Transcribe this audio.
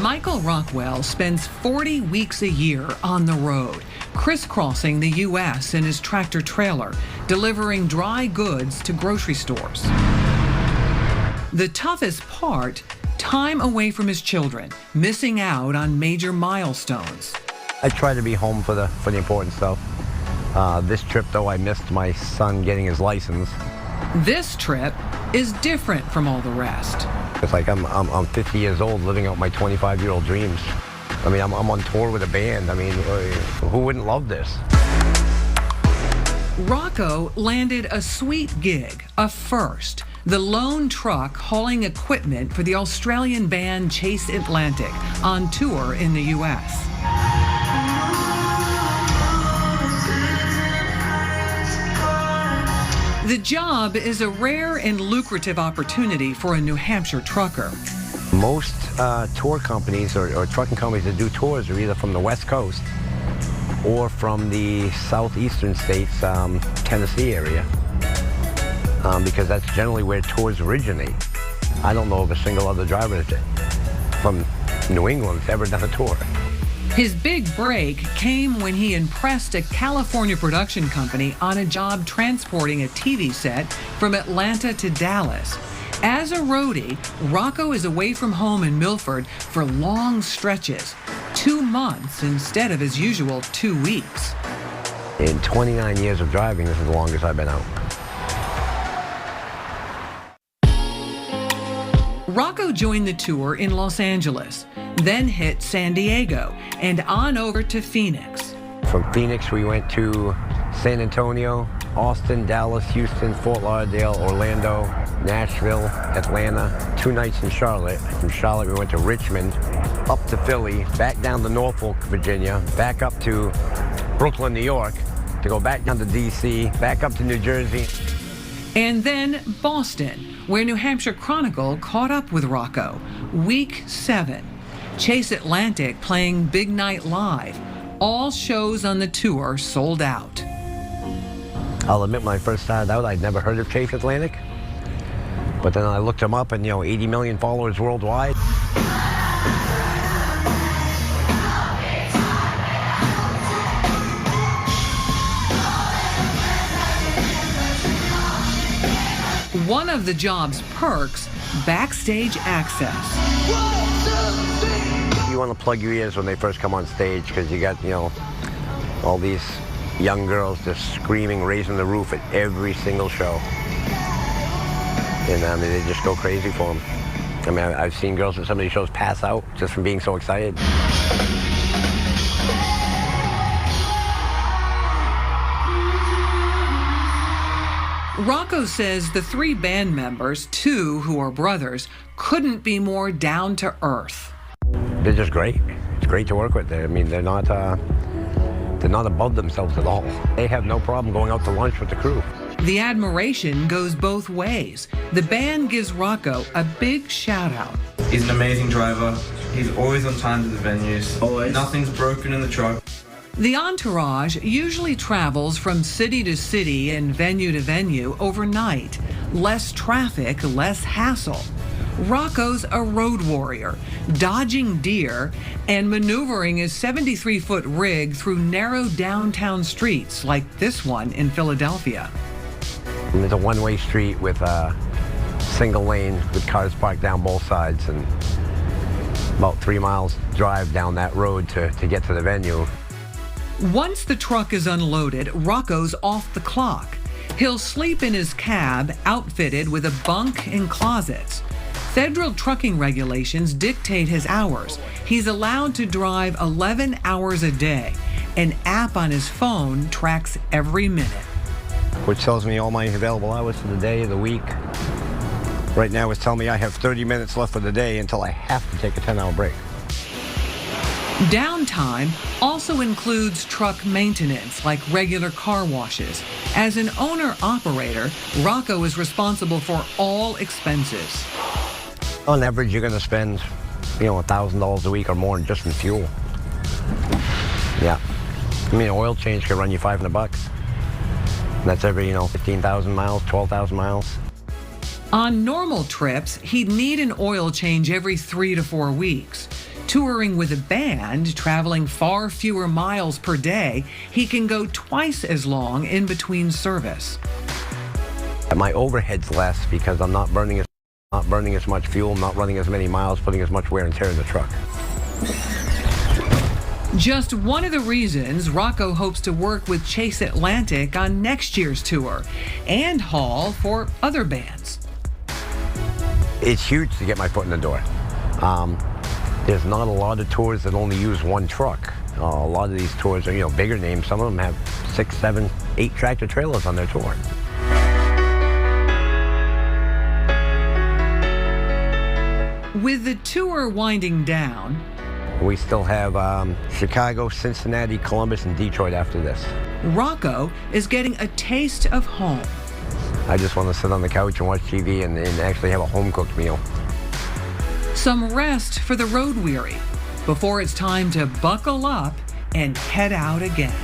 Michael Rockwell spends 40 weeks a year on the road, crisscrossing the U.S. in his tractor trailer, delivering dry goods to grocery stores. The toughest part, time away from his children, missing out on major milestones. I try to be home for the important stuff. This trip, though, I missed my son getting his license. This trip is different from all the rest. It's like I'm 50 years old living out my 25-year-old dreams. I mean, I'm on tour with a band. I mean, who wouldn't love this? Rocco landed a sweet gig, a first. The lone truck hauling equipment for the Australian band Chase Atlantic on tour in the U.S. The job is a rare and lucrative opportunity for a New Hampshire trucker. Most tour companies or trucking companies that do tours are either from the West Coast or from the southeastern states, Tennessee area, because that's generally where tours originate. I don't know of a single other driver from New England that's ever done a tour. His big break came when he impressed a California production company on a job transporting a TV set from Atlanta to Dallas. As a roadie, Rocco is away from home in Milford for long stretches, 2 months instead of his usual 2 weeks. In 29 years of driving, this is the longest I've been out. Rocco joined the tour in Los Angeles, then hit San Diego and on over to Phoenix. From Phoenix, we went to San Antonio, Austin, Dallas, Houston, Fort Lauderdale, Orlando, Nashville, Atlanta, 2 nights in Charlotte. From Charlotte, we went to Richmond, up to Philly, back down to Norfolk, Virginia, back up to Brooklyn, New York, to go back down to D.C., back up to New Jersey. And then Boston, where New Hampshire Chronicle caught up with Rocco. Week 7. Chase Atlantic playing Big Night Live. All shows on the tour sold out. I'll admit, when I first started out, I'd never heard of Chase Atlantic. But then I looked him up and, 80 million followers worldwide. One of the job's perks, backstage access. You want to plug your ears when they first come on stage because you got, all these young girls just screaming, raising the roof at every single show. And I mean, they just go crazy for them. I mean, I've seen girls at some of these shows pass out just from being so excited. Rocco says the 3 band members, 2 who are brothers, couldn't be more down to earth. They're just great. It's great to work with. I mean, they're not above themselves at all. They have no problem going out to lunch with the crew. The admiration goes both ways. The band gives Rocco a big shout out. He's an amazing driver. He's always on time to the venues. Always. Nothing's broken in the truck. The entourage usually travels from city to city and venue to venue overnight. Less traffic, less hassle. Rocco's a road warrior, dodging deer and maneuvering his 73-foot rig through narrow downtown streets like this one in Philadelphia. There's a one-way street with a single lane with cars parked down both sides, and about 3 miles drive down that road to get to the venue. Once the truck is unloaded, Rocco's off the clock. He'll sleep in his cab, outfitted with a bunk and closets. Federal trucking regulations dictate his hours. He's allowed to drive 11 hours a day. An app on his phone tracks every minute. Which tells me all my available hours for the day, the week. Right now it's telling me I have 30 minutes left for the day until I have to take a 10-hour break. Downtime also includes truck maintenance, like regular car washes. As an owner-operator, Rocco is responsible for all expenses. On average, you're going to spend, $1,000 a week or more just in fuel. Yeah. I mean, an oil change could run you $500. And that's every, 15,000 miles, 12,000 miles. On normal trips, he'd need an oil change every 3 to 4 weeks. Touring with a band, traveling far fewer miles per day, he can go twice as long in between service. My overhead's less because I'm not burning as much fuel, not running as many miles, putting as much wear and tear in the truck. Just one of the reasons Rocco hopes to work with Chase Atlantic on next year's tour and haul for other bands. It's huge to get my foot in the door. There's not a lot of tours that only use one truck. A lot of these tours are, bigger names. Some of them have 6, 7, 8 tractor trailers on their tour. With the tour winding down, we still have Chicago, Cincinnati, Columbus, and Detroit after this. Rocco is getting a taste of home. I just want to sit on the couch and watch TV and actually have a home-cooked meal. Some rest for the road weary before it's time to buckle up and head out again.